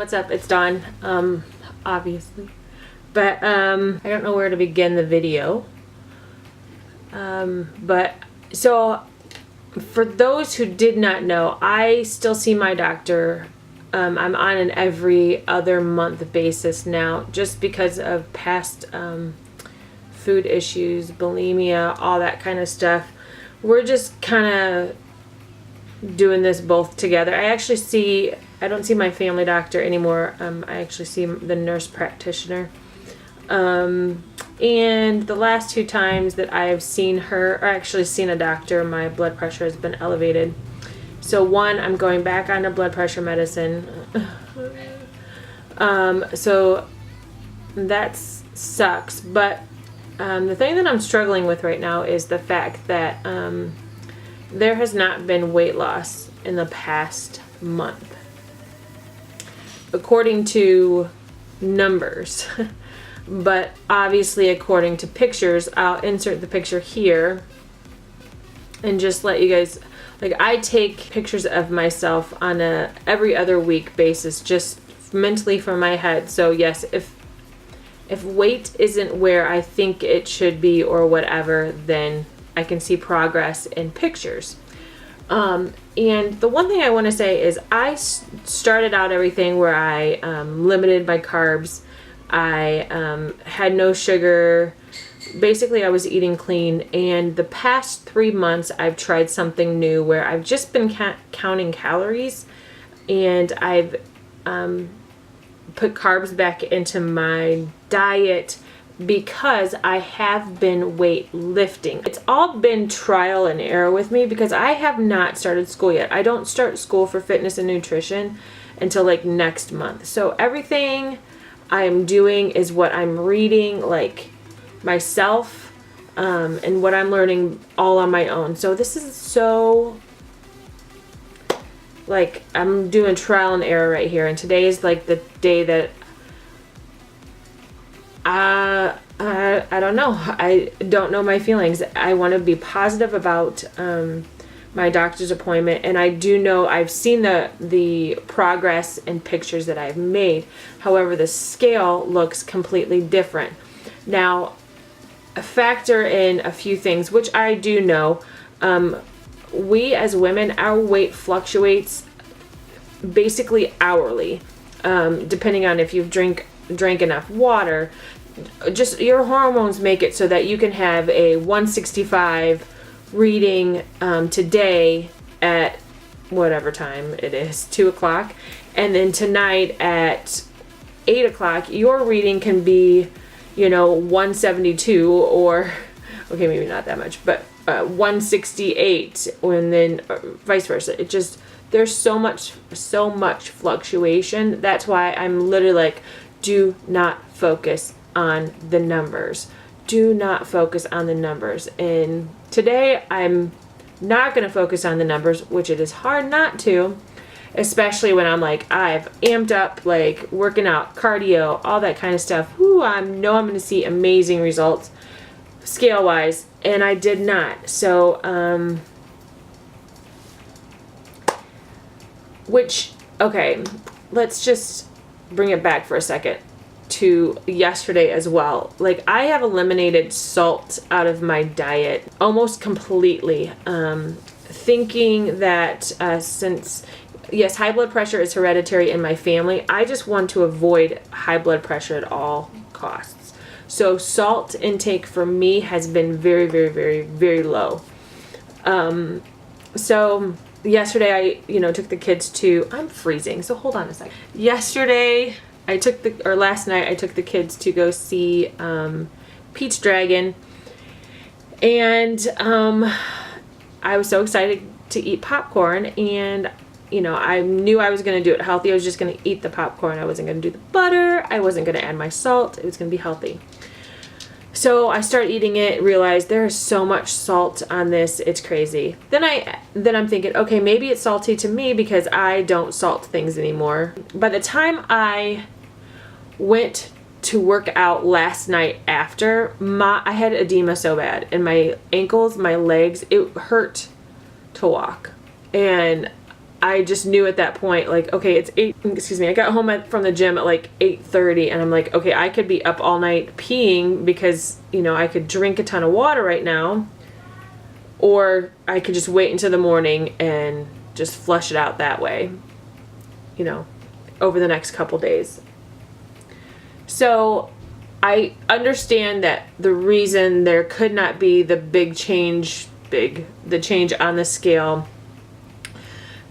what's up. It's done, obviously. But I don't know where to begin the video. But so for those who did not know, I still see my doctor. I'm on an every other month basis now, just because of past food issues, bulimia, all that kind of stuff. We're just kind of doing this both together. I don't see my family doctor anymore. I actually see the nurse practitioner. And the last 2 times that I have seen her, or actually seen a doctor, my blood pressure has been elevated. So one, I'm going back on a blood pressure medicine. So that sucks. But the thing that I'm struggling with right now is the fact that there has not been weight loss in the past month, according to numbers. But obviously, according to pictures, I'll insert the picture here and just let you guys, like, I take pictures of myself on a every other week basis, just mentally from my head. So yes, if weight isn't where I think it should be or whatever, then I can see progress in pictures. And the one thing I want to say is I started out everything where I limited my carbs. I had no sugar. Basically, I was eating clean. And the past 3 months, I've tried something new where I've just been counting calories. And I've put carbs back into my diet because I have been weight lifting. It's all been trial and error with me because I have not started school yet. I don't start school for fitness and nutrition until like next month. So everything I'm doing is what I'm reading, like myself, and what I'm learning all on my own. So this is so, like, I'm doing trial and error right here. And today is like the day that I don't know. I don't know my feelings. I want to be positive about my doctor's appointment, and I do know I've seen the progress and pictures that I've made. However, the scale looks completely different. Now, factor in a few things, which I do know. We as women, our weight fluctuates basically hourly, depending on if you've drank enough water. Just your hormones make it so that you can have a 165 reading today at whatever time it is, 2 o'clock, and then tonight at 8 o'clock your reading can be 172, or okay, maybe not that much, but 168, and then vice versa. It just, there's so much fluctuation. That's why I'm literally like, do not focus on the numbers. Do not focus on the numbers. And today I'm not going to focus on the numbers, which it is hard not to, especially when I'm like, I've amped up, like working out, cardio, all that kind of stuff. Ooh, I know I'm going to see amazing results scale wise, and I did not. So, okay, let's just bring it back for a second to yesterday as well. Like, I have eliminated salt out of my diet almost completely, thinking that since, yes, high blood pressure is hereditary in my family, I just want to avoid high blood pressure at all costs. So salt intake for me has been very, very, very, very low. So yesterday I, took the kids to, I'm freezing, so hold on a second. Last night I took the kids to go see Pete's Dragon, and I was so excited to eat popcorn, and I knew I was going to do it healthy. I was just going to eat the popcorn. I wasn't going to do the butter. I wasn't going to add my salt. It was going to be healthy. So I started eating it, realized there is so much salt on this, it's crazy. Then I'm thinking, okay, maybe it's salty to me because I don't salt things anymore. By the time I went to work out last night after, I had edema so bad in my ankles, my legs, it hurt to walk. And I just knew at that point, like, okay, it's I got home from the gym at like 8:30, and I'm like, okay, I could be up all night peeing because, you know, I could drink a ton of water right now, or I could just wait until the morning and just flush it out that way, you know, over the next couple days. So I understand that the reason there could not be the change on the scale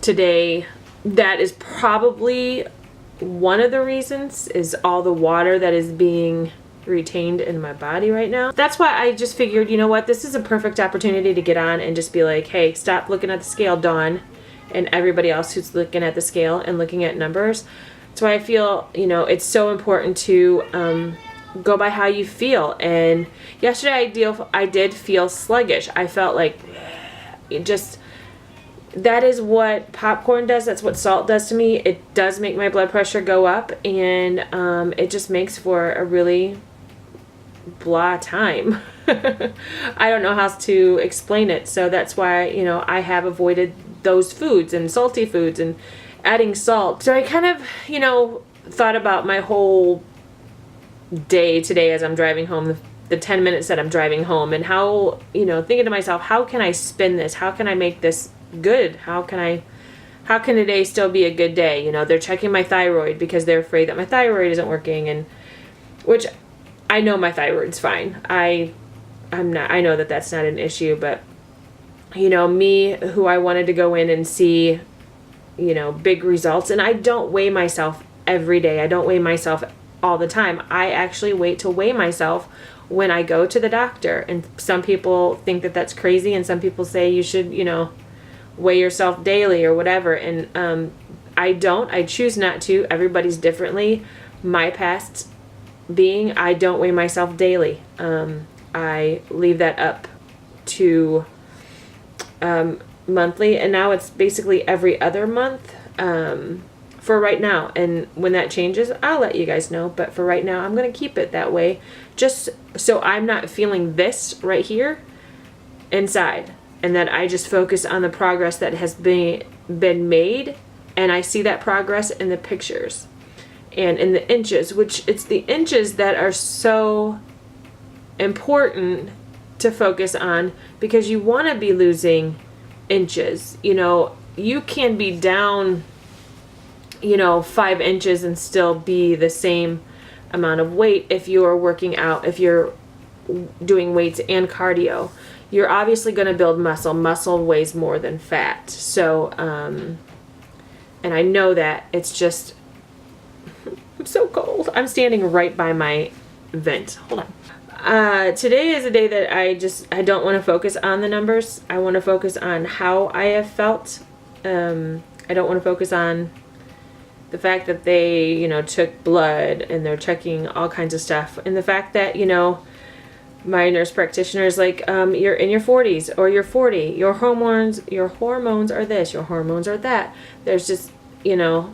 today, that is probably one of the reasons, is all the water that is being retained in my body right now. That's why I just figured, you know what, this is a perfect opportunity to get on and just be like, hey, stop looking at the scale, Dawn, and everybody else who's looking at the scale and looking at numbers. That's why I feel, you know, it's so important to go by how you feel. And yesterday I did feel sluggish. I felt like that is what popcorn does. That's what salt does to me. It does make my blood pressure go up, and it just makes for a really blah time. I don't know how to explain it. So that's why, you know, I have avoided those foods and salty foods and adding salt. So I kind of, you know, thought about my whole day today as I'm driving home, the 10 minutes that I'm driving home, and how, you know, thinking to myself, how can I spin this? How can I make this good? How can today still be a good day? You know, they're checking my thyroid because they're afraid that my thyroid isn't working, and which I know my thyroid's fine. I know that that's not an issue, but you know, me, who I wanted to go in and see, you know, big results, and I don't weigh myself every day. I don't weigh myself all the time. I actually wait to weigh myself when I go to the doctor, and some people think that that's crazy, and some people say you should, you know, weigh yourself daily or whatever, and I don't. I choose not to. Everybody's differently. My past being, I don't weigh myself daily. I leave that up to monthly, and now it's basically every other month for right now. And when that changes, I'll let you guys know, but for right now I'm going to keep it that way, just so I'm not feeling this right here inside, and that I just focus on the progress that has been made, and I see that progress in the pictures and in the inches, which it's the inches that are so important to focus on, because you want to be losing inches. You know, you can be down, you know, 5 inches and still be the same amount of weight if you're working out, if you're doing weights and cardio. You're obviously going to build muscle. Muscle weighs more than fat. So, and I know that. It's just, I'm so cold. I'm standing right by my vent. Hold on. Today is a day that I don't want to focus on the numbers. I want to focus on how I have felt. I don't want to focus on the fact that they, you know, took blood and they're checking all kinds of stuff. And the fact that, you know, my nurse practitioner is like, you're in your 40s or you're 40. Your hormones are this, your hormones are that. There's just, you know,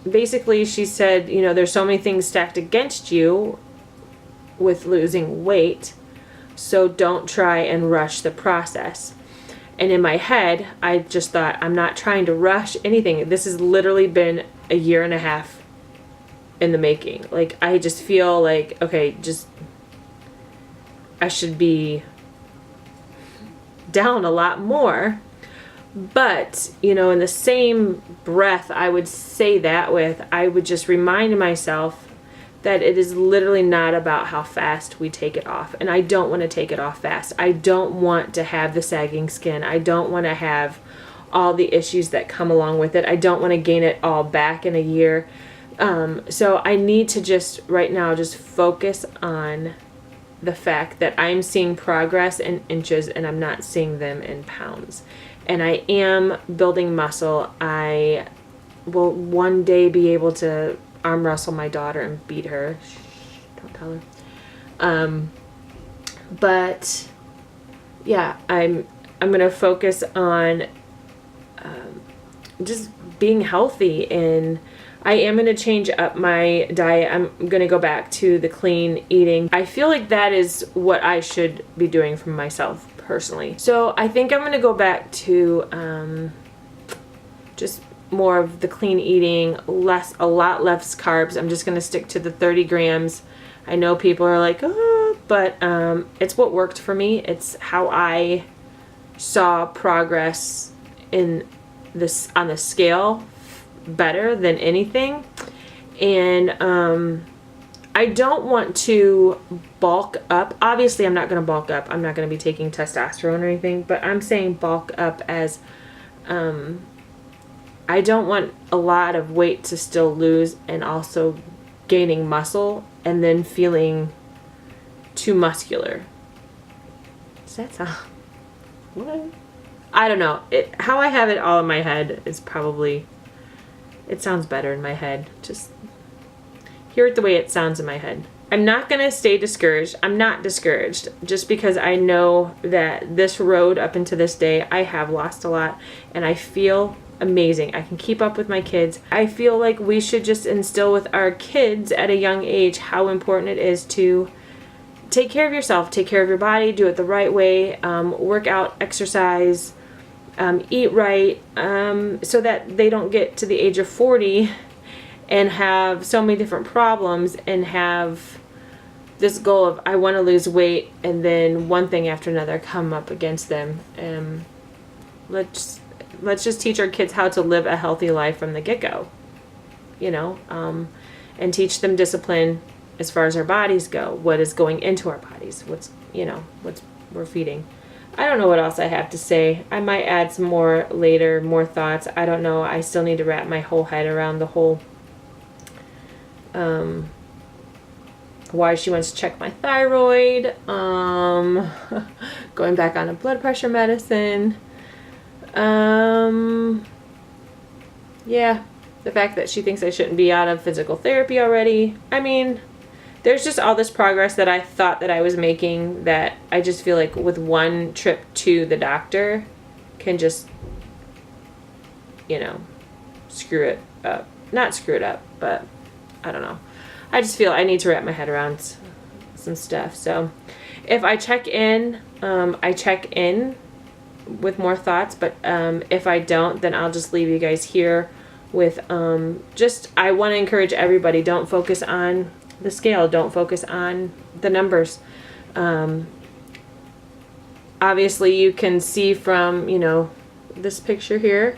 basically she said, you know, there's so many things stacked against you with losing weight, so don't try and rush the process. And in my head, I just thought, I'm not trying to rush anything. This has literally been a year and a half in the making. Like, I just feel like, okay, just, I should be down a lot more. But, you know, in the same breath I would say that with, I would just remind myself that it is literally not about how fast we take it off. And I don't want to take it off fast. I don't want to have the sagging skin. I don't want to have all the issues that come along with it. I don't want to gain it all back in a year. So I need to just, right now, just focus on the fact that I'm seeing progress in inches and I'm not seeing them in pounds. And I am building muscle. I will one day be able to arm wrestle my daughter and beat her. Shh, don't tell her. But yeah, I'm gonna focus on just being healthy, and I am gonna change up my diet. I'm gonna go back to the clean eating. I feel like that is what I should be doing for myself personally. So I think I'm gonna go back to just more of the clean eating, a lot less carbs. I'm just going to stick to the 30 grams. I know people are like, oh, but it's what worked for me. It's how I saw progress in this on the scale better than anything. And I don't want to bulk up. Obviously, I'm not going to bulk up. I'm not going to be taking testosterone or anything, but I'm saying bulk up as I don't want a lot of weight to still lose and also gaining muscle and then feeling too muscular. Does that sound... What? I don't know. How I have it all in my head is probably... It sounds better in my head. Just hear it the way it sounds in my head. I'm not going to stay discouraged. I'm not discouraged just because I know that this road up into this day, I have lost a lot and I feel amazing. I can keep up with my kids. I feel like we should just instill with our kids at a young age how important it is to take care of yourself, take care of your body, do it the right way, work out, exercise, eat right, so that they don't get to the age of 40 and have so many different problems and have this goal of I want to lose weight and then one thing after another come up against them. Let's just teach our kids how to live a healthy life from the get-go, you know, and teach them discipline as far as our bodies go, what is going into our bodies, what's we're feeding. I don't know what else I have to say. I might add some more later, more thoughts. I don't know. I still need to wrap my whole head around the whole why she wants to check my thyroid, going back on a blood pressure medicine. Yeah, the fact that she thinks I shouldn't be out of physical therapy already. I mean, there's just all this progress that I thought that I was making that I just feel like with one trip to the doctor can just, you know, screw it up. Not screw it up, but I don't know. I just feel I need to wrap my head around some stuff. So if I check in, I check in with more thoughts, but if I don't, then I'll just leave you guys here with just I want to encourage everybody, don't focus on the scale, don't focus on the numbers. Obviously you can see from, you know, this picture here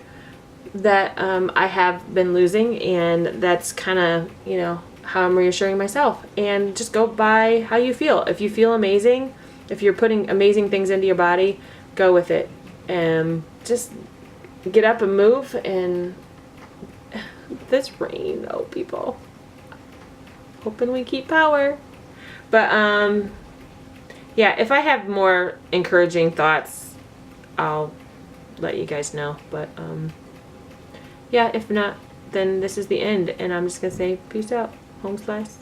that I have been losing, and that's kind of, you know, how I'm reassuring myself. And just go by how you feel. If you feel amazing, if you're putting amazing things into your body, go with it. Just get up and move. And this rain though, people, hoping we keep power. But yeah, if I have more encouraging thoughts, I'll let you guys know. But yeah, if not, then this is the end, and I'm just gonna say peace out. Home slice.